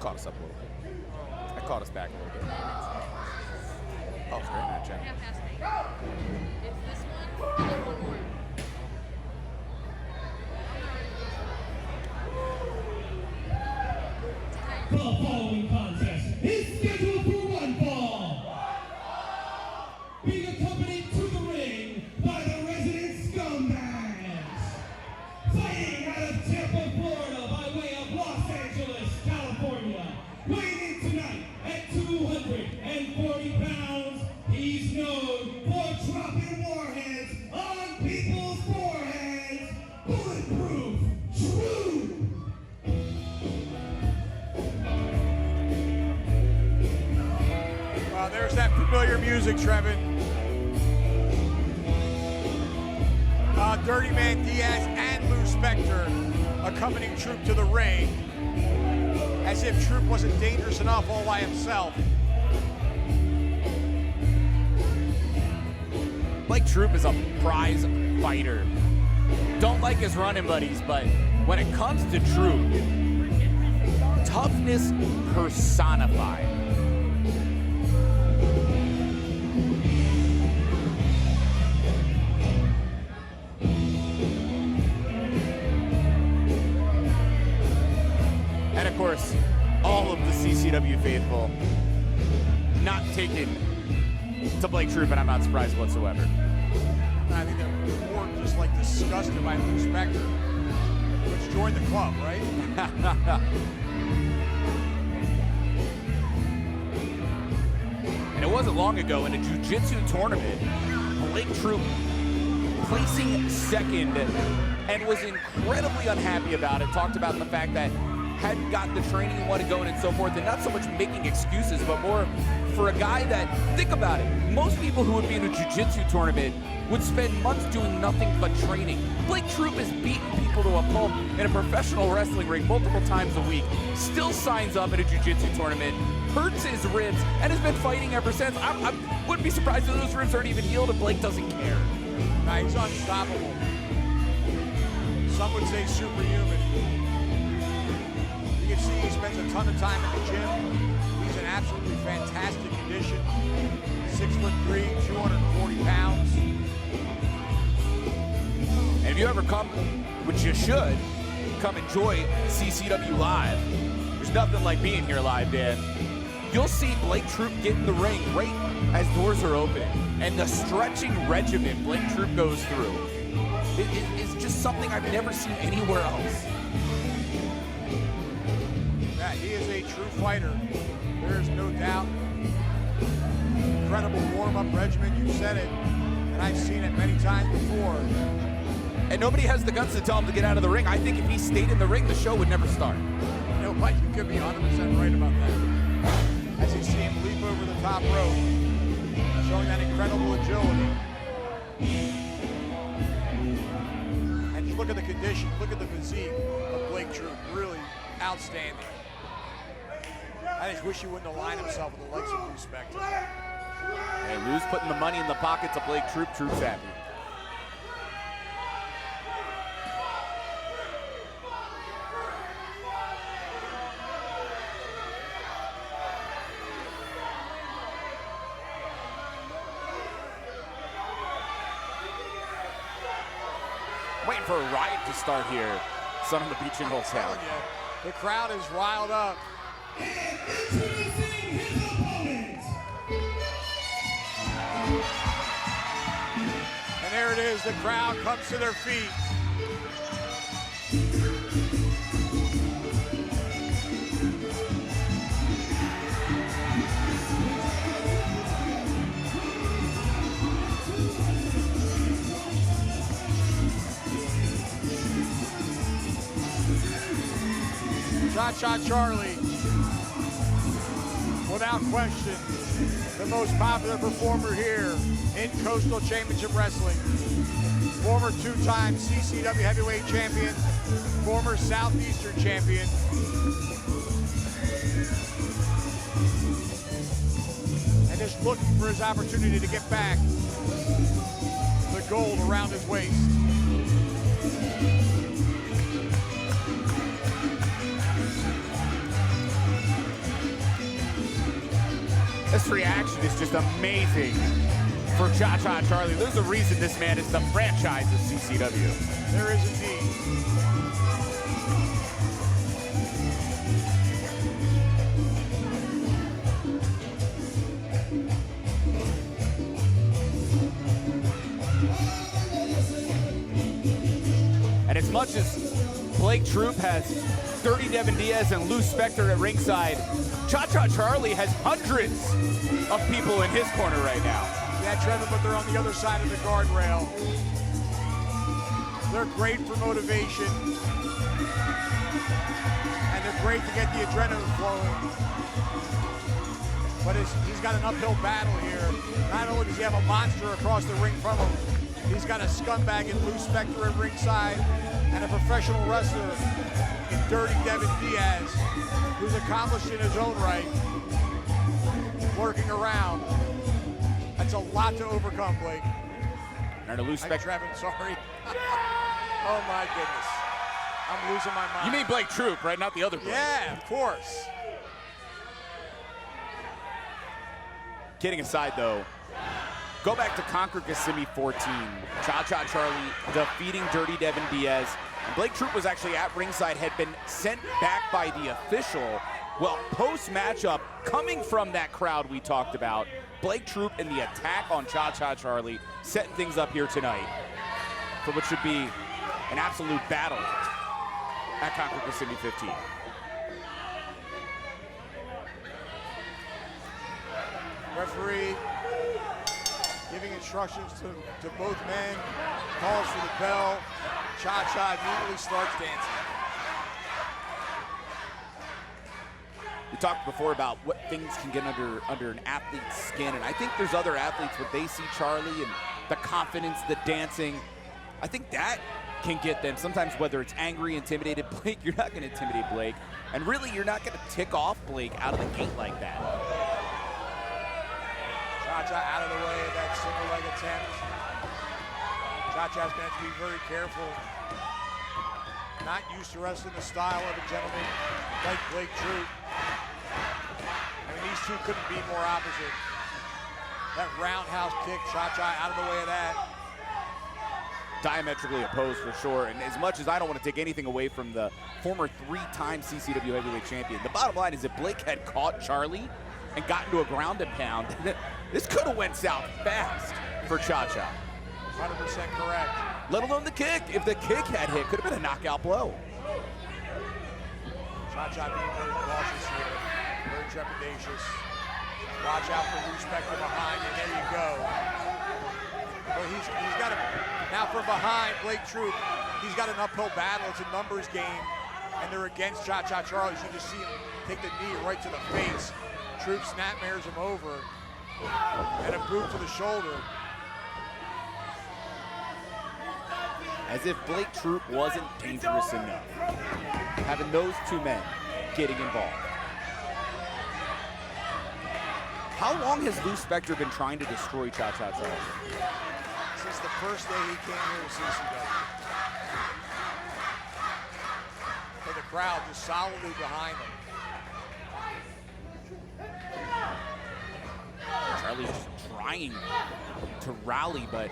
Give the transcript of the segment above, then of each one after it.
caught us up a little bit. That caught us back a little bit. Oh, it's great match, yeah. Half past 8. It's this one and then one more. The following contest is scheduled for one fall. Being accompanied to the ring by the resident scumbags. Fighting out of Tampa, Florida by way of Los Angeles, California. Weighing in tonight at 240 pounds, he's known for dropping warheads on people's foreheads. Bulletproof, true. There's that familiar music, Trevin. Dirty Man Diaz and Lou Spector accompanying Troop to the ring, as if Troop wasn't dangerous enough all by himself. Blake Troop is a prize fighter. Don't like his running buddies, but when it comes to Troop, toughness personified. And of course, all of the CCW faithful not taken to Blake Troop, and I'm not surprised whatsoever. I think they're more just like disgusted by Lou Spector. Let's join the club, right? And it wasn't long ago in a jiu-jitsu tournament, Blake Troop placing second and was incredibly unhappy about it. Talked about the fact that hadn't gotten the training he wanted going and so forth, and not so much making excuses, but more for a guy that, think about it, most people who would be in a jiu-jitsu tournament would spend months doing nothing but training. Blake Troop has beaten people to a pulp in a professional wrestling ring multiple times a week, still signs up at a jiu-jitsu tournament, hurts his ribs, and has been fighting ever since. I wouldn't be surprised if those ribs aren't even healed and Blake doesn't care. Nah, he's unstoppable. Some would say superhuman. You can see he spends a ton of time in the gym. He's in absolutely fantastic condition. 6'3", 240 pounds. And if you ever come, which you should, come enjoy CCW Live. There's nothing like being here live, Dan. You'll see Blake Troop get in the ring right as doors are opening. And the stretching regimen Blake Troop goes through is just something I've never seen anywhere else. Yeah, he is a true fighter. There is no doubt. Incredible warm-up regimen, you said it, and I've seen it many times before. And nobody has the guts to tell him to get out of the ring. I think if he stayed in the ring, the show would never start. You know what? You could be 100% right about that. As you see him leap over the top rope, showing that incredible agility. And just look at the condition, look at the physique of Blake Troop. Really outstanding. I just wish he wouldn't align himself with the likes of Lou Spector. And Lou's putting the money in the pockets of Blake Troop. Troop's happy. Waiting for a riot to start here. Sun on the beach in Hotel. The crowd is riled up. And introducing his opponent. And there it is, the crowd comes to their feet. ChaCha Charlie, without question, the most popular performer here in Coastal Championship Wrestling. Former two-time CCW Heavyweight Champion, former Southeastern Champion. And just looking for his opportunity to get back the gold around his waist. This reaction is just amazing for ChaCha Charlie. There's a reason this man is the franchise of CCW. There is indeed. And as much as Blake Troop has Dirty Devin Diaz and Lou Spector at ringside, ChaCha Charlie has hundreds of people in his corner right now. Yeah, Trevor, but they're on the other side of the guardrail. They're great for motivation. And they're great to get the adrenaline flowing. But he's got an uphill battle here. Not only does he have a monster across the ring from him, he's got a scumbag in Lou Spector at ringside and a professional wrestler in Dirty Devin Diaz, who's accomplished in his own right, working around. That's a lot to overcome, Blake. And Lou Spector. Trevin, sorry. Oh my goodness. I'm losing my mind. You mean Blake Troop, right? Not the other Blake. Yeah, of course. Kidding aside, though, go back to Conquer Kissimmee 14. ChaCha Charlie defeating Dirty Devin Diaz. And Blake Troop was actually at ringside, had been sent back by the official. Well, post-matchup, coming from that crowd we talked about, Blake Troop and the attack on ChaCha Charlie setting things up here tonight for what should be an absolute battle at Conquer Kissimmee 15. Referee giving instructions to both men, calls for the bell. ChaCha immediately starts dancing. We talked before about what things can get under an athlete's skin, and I think there's other athletes when they see Charlie and the confidence, the dancing, I think that can get them sometimes, whether it's angry, intimidated. Blake, you're not going to intimidate Blake, and really you're not going to tick off Blake out of the gate like that. ChaCha out of the way of that single leg attempt. ChaCha's going to have to be very careful. Not used to wrestling the style of a gentleman like Blake Troop. I mean, these two couldn't be more opposite. That roundhouse kick, ChaCha out of the way of that. Diametrically opposed for sure, and as much as I don't want to take anything away from the former three-time CCW heavyweight champion, the bottom line is if Blake had caught Charlie and got into a ground and pound, this could have went south fast for ChaCha. 100% correct. Let alone the kick. If the kick had hit, could have been a knockout blow. ChaCha being very cautious here, very trepidatious. Watch out for Lou Spector behind, and there you go. But he's got a, now from behind, Blake Troop, he's got an uphill battle. It's a numbers game, and they're against ChaCha Charlie. You just see him take the knee right to the face. Troop snapmares him over, and a boot to the shoulder. As if Blake Troop wasn't dangerous enough, having those two men getting involved. How long has Lou Spector been trying to destroy ChaCha Charlie? Since the first day he came here to CCW. But the crowd just solidly behind him. Charlie's just trying to rally, but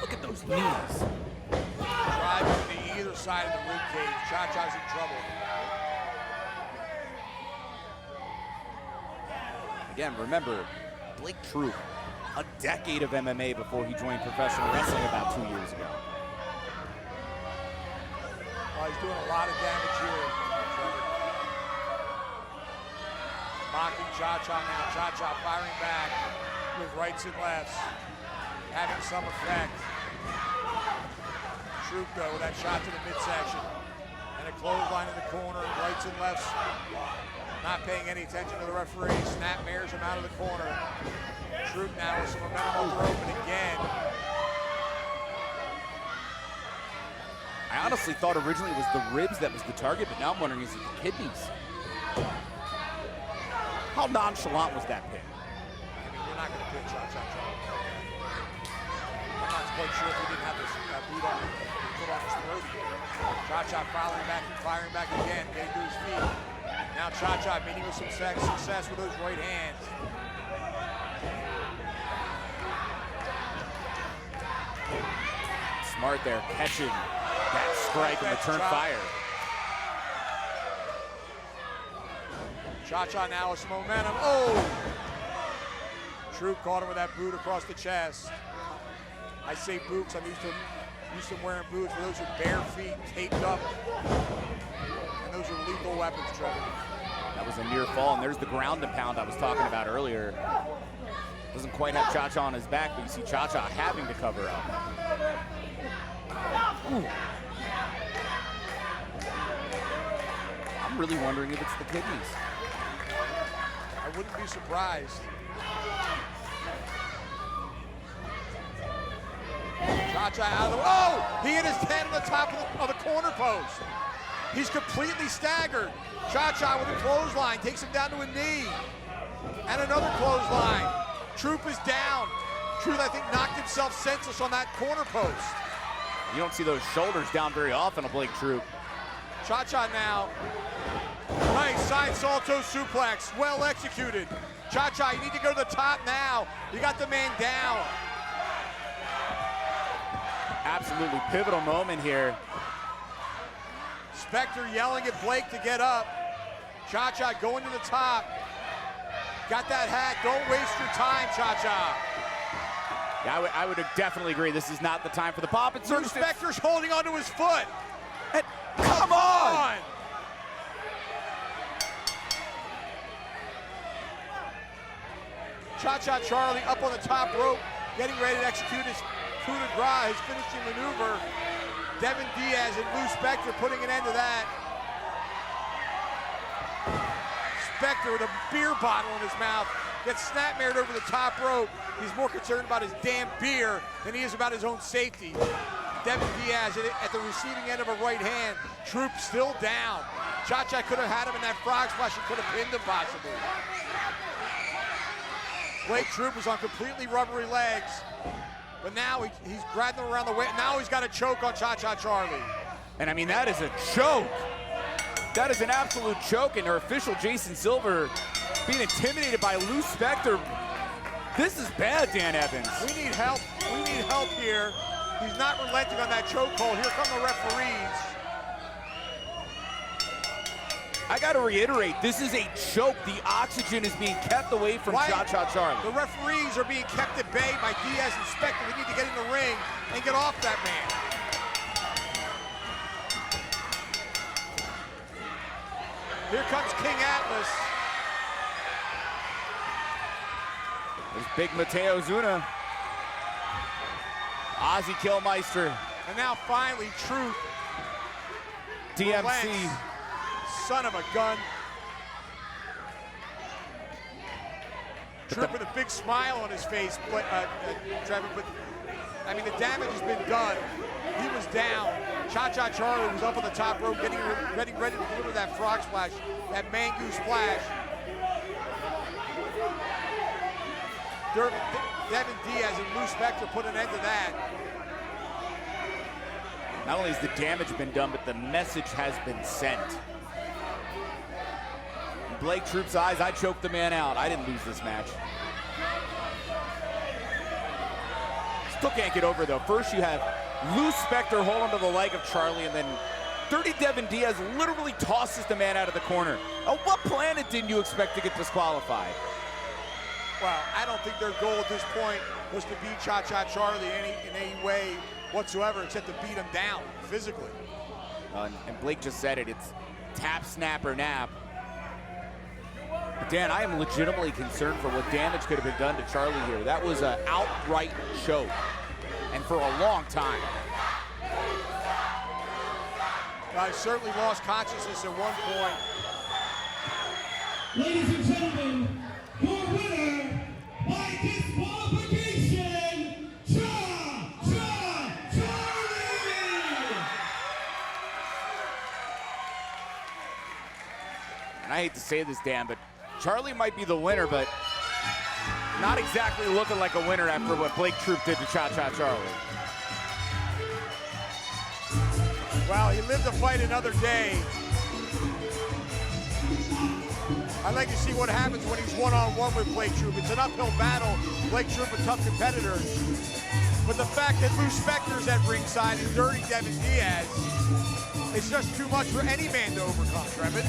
look at those knees. Driving to either side of the rib cage. ChaCha's in trouble. Again, remember, Blake Troop, a decade of MMA before he joined professional wrestling about 2 years ago. Oh, he's doing a lot of damage here. Mocking ChaCha now. ChaCha firing back with rights and lefts, having some effect. Troop though with that shot to the midsection and a clothesline in the corner, rights and lefts. Not paying any attention to the referee. Snapmares him out of the corner. Troop now with some momentum on the rope, and again. I honestly thought originally it was the ribs that was the target, but now I'm wondering, is it the kidneys? How nonchalant was that pin? I mean, you're not going to pin ChaCha Charlie. I'm not quite sure if he didn't have this boot on, put on his throat. ChaCha firing back again, getting to his feet. Now ChaCha meeting with some success with those right hands. smart there, catching that strike and the turn fire. ChaCha now with some momentum. Oh! Troop caught him with that boot across the chest. I say boots, I'm used to wearing boots, but those are bare feet, taped up. And those are lethal weapons, Trevor. That was a near fall, and there's the ground and pound I was talking about earlier. Doesn't quite have ChaCha on his back, but you see ChaCha having to cover up. Ooh. I'm really wondering if it's the kidneys. I wouldn't be surprised. ChaCha out of the, oh! He hit his head on the top of the corner post. He's completely staggered. ChaCha with a clothesline, takes him down to a knee. And another clothesline. Troop is down. Troop, I think, knocked himself senseless on that corner post. You don't see those shoulders down very often on Blake Troop. ChaCha now. Nice side salto suplex, well executed. ChaCha, you need to go to the top now. You got the man down. Absolutely pivotal moment here. Spectre yelling at Blake to get up. ChaCha going to the top. Got that hat, don't waste your time, ChaCha. Yeah, I would definitely agree. This is not the time for the pop. It's Spectre's holding onto his foot. And come on! ChaCha Charlie up on the top rope, getting ready to execute his coup de grace, his finishing maneuver. Devin Diaz and Lou Spectre putting an end to that. Spectre with a beer bottle in his mouth gets snapmared over the top rope. He's more concerned about his damn beer than he is about his own safety. Devin Diaz at the receiving end of a right hand. Troop still down. ChaCha could have had him in that frog splash and could have pinned him possibly. Blake Troop is on completely rubbery legs, but now he's grabbing him around the waist. Now he's got a choke on ChaCha Charlie. And I mean, that is a choke. That is an absolute choke, and our official Jason Silver being intimidated by Lou Spectre. This is bad, Dan Evans. We need help. We need help here. He's not relenting on that chokehold. Here come the referees. I got to reiterate, this is a choke. The oxygen is being kept away from ChaCha Charlie. The referees are being kept at bay by Diaz and Spectre. They need to get in the ring and get off that man. Here comes King Atlas. There's Big Mateo Zuna. Ozzy Killmeister. And now finally, Truth. DMC. Relents. Son of a gun. Truth with a big smile on his face, Trevor, but I mean, the damage has been done. He was down. ChaCha Charlie was up on the top rope, getting ready to deliver that frog splash, that Mangu splash. Devin Diaz and Lou Spectre put an end to that. Not only has the damage been done, but the message has been sent. In Blake Troop's eyes, I choked the man out. I didn't lose this match. Still can't get over, though. First, you have Lou Spectre hold onto the leg of Charlie, and then Dirty Devin Diaz literally tosses the man out of the corner. On what planet didn't you expect to get disqualified? Well, I don't think their goal at this point was to beat ChaCha Charlie in any way whatsoever, except to beat him down physically. And Blake just said it. It's tap, snap, or nap. But Dan, I am legitimately concerned for what damage could have been done to Charlie here. That was an outright choke, and for a long time. He certainly lost consciousness at one point. Ladies and gentlemen, your winner by disqualification, ChaCha Charlie! And I hate to say this, Dan, but Charlie might be the winner, but not exactly looking like a winner after what Blake Troop did to ChaCha Charlie. Well, he lived to fight another day. I'd like to see what happens when he's one-on-one with Blake Troop. It's an uphill battle. Blake Troop, a tough competitor. But the fact that Lou Spector's at ringside and Dirty Devin Diaz, it's just too much for any man to overcome, Trevin.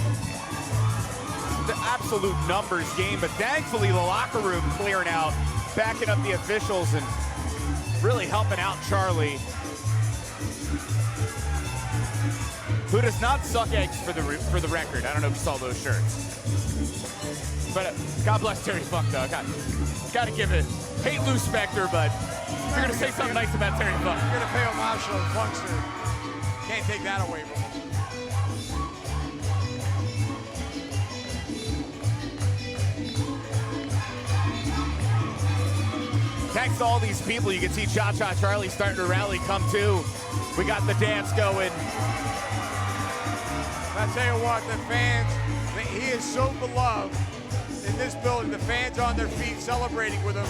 The absolute numbers game, but thankfully the locker room clearing out, backing up the officials and really helping out Charlie, who does not suck eggs for the record. I don't know if you saw those shirts. But God bless Terry Funk, though. Got to give it. Hate Lou Spector, but if you're going to say something nice about Terry Funk. You're going to pay homage to the Funkster. Can't take that away from us. Thanks to all these people. You can see ChaCha Charlie starting to rally come too. We got the dance going. I tell you what, the fans, he is so beloved in this building. The fans on their feet celebrating with him.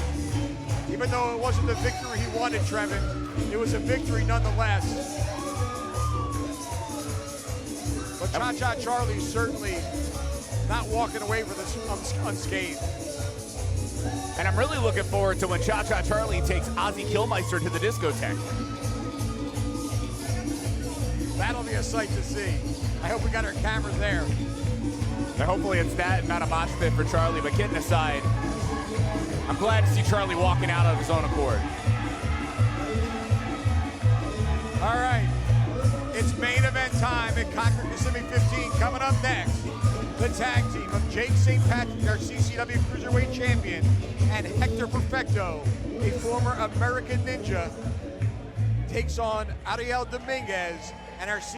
Even though it wasn't the victory he wanted, Trevin, it was a victory nonetheless. But ChaCha Charlie's certainly not walking away from this unscathed. And I'm really looking forward to when ChaCha Charlie takes Ozzy Killmeister to the discotheque. That'll be a sight to see. I hope we got our cameras there. And hopefully it's that and not a mosh pit for Charlie, but kidding aside, I'm glad to see Charlie walking out of his own accord. All right, it's main event time at Conquer Kissimmee 15. Coming up next, the tag team of Jake St. Patrick, our CCW Cruiserweight Champion, and Hector Perfecto, a former American Ninja, takes on Ariel Dominguez and our